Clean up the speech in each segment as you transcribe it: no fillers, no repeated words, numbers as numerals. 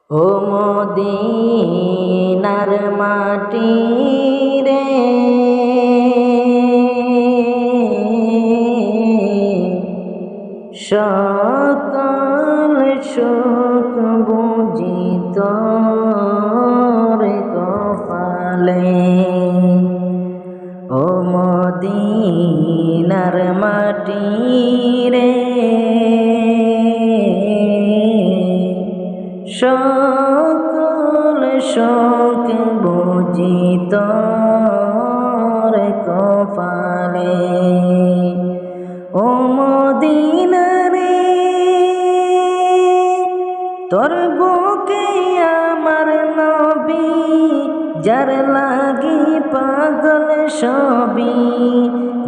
ও মদিনার মাটি রে, সকল সুখ বুঝি তোর কপালে। ও মদিনার মাটি রে, সকল শোক বুঝি তোর কপালে। ও মদিনা রে, তোর বুকে আমার নবী, যার লাগি পাগল সবই,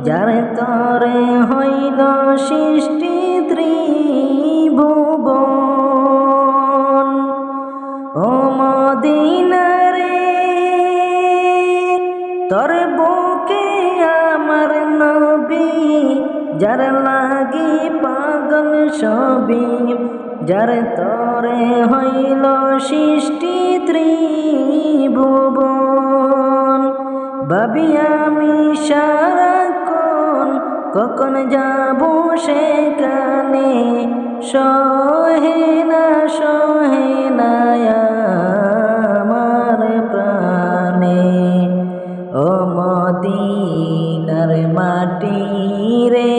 যার তরে হইল সৃষ্টি ত্রিভুবন। ও মদিনা রে, তোর বুকে আমার নবী, যার লাগি পাগল সবই, যার তরে হইল সৃষ্টি ত্রিভুবন। ভাবি আমি সারাক্ষণ কখন যাব সেখানে, সহে না আমার প্রাণে। ও মদিনার মাটি রে,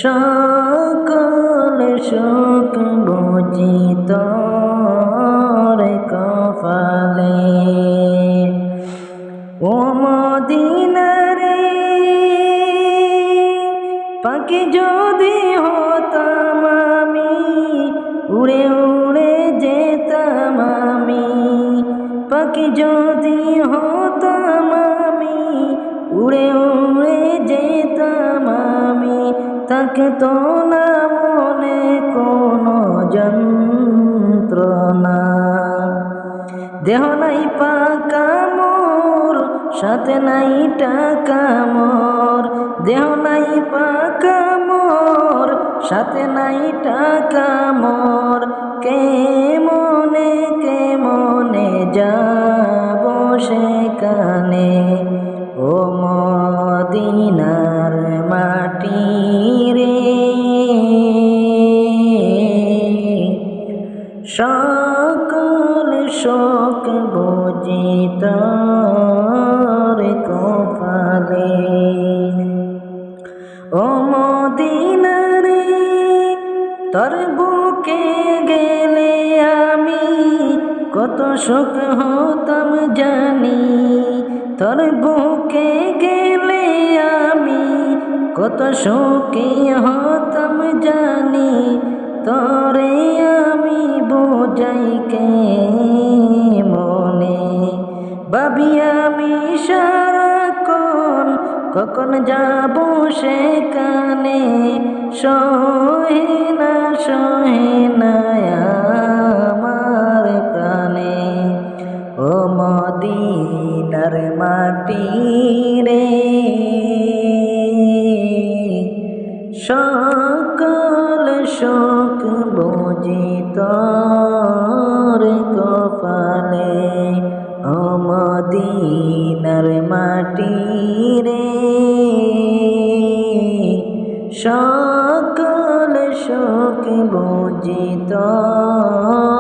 সকল সুখ বুঝি তোর কপালে। ও মদিনা রে, পাখি যদি হতাম আমি, উড়ে উড়ে যেতাম আমি। পাখি যদি হতাম আমি, উড়ে উড়ে যেতাম আমি। থাকতো না মনে কোনো যন্ত্রণা, দেহ নাই পাকা মোর, সাথে নাই টাকা মোর। দেহ নাই পাকা মোর, সাথে নাই টাকা মোর। কে মনে যাব সেখানে। ও মদিনার মাটি রে, সকল শোক বুঝি তোর কপালে। ও মদিনা রে, তোর বুকে গেলে আমি কত সুখ হতাম জানি। তোর বুকে গেলে আমি কত সুখী হতাম জানি। তোরে আমি বুঝাই কে মনে, ভাবি আমি সারাক্ষণ কখন যাব সেখানে, সহে না আমার প্রাণে। ও মদিনার মাটি রে, সকল শোক বুঝি তোর কপালে। ও মদিনার মাটি রে, সকল শোক বুঝি তোর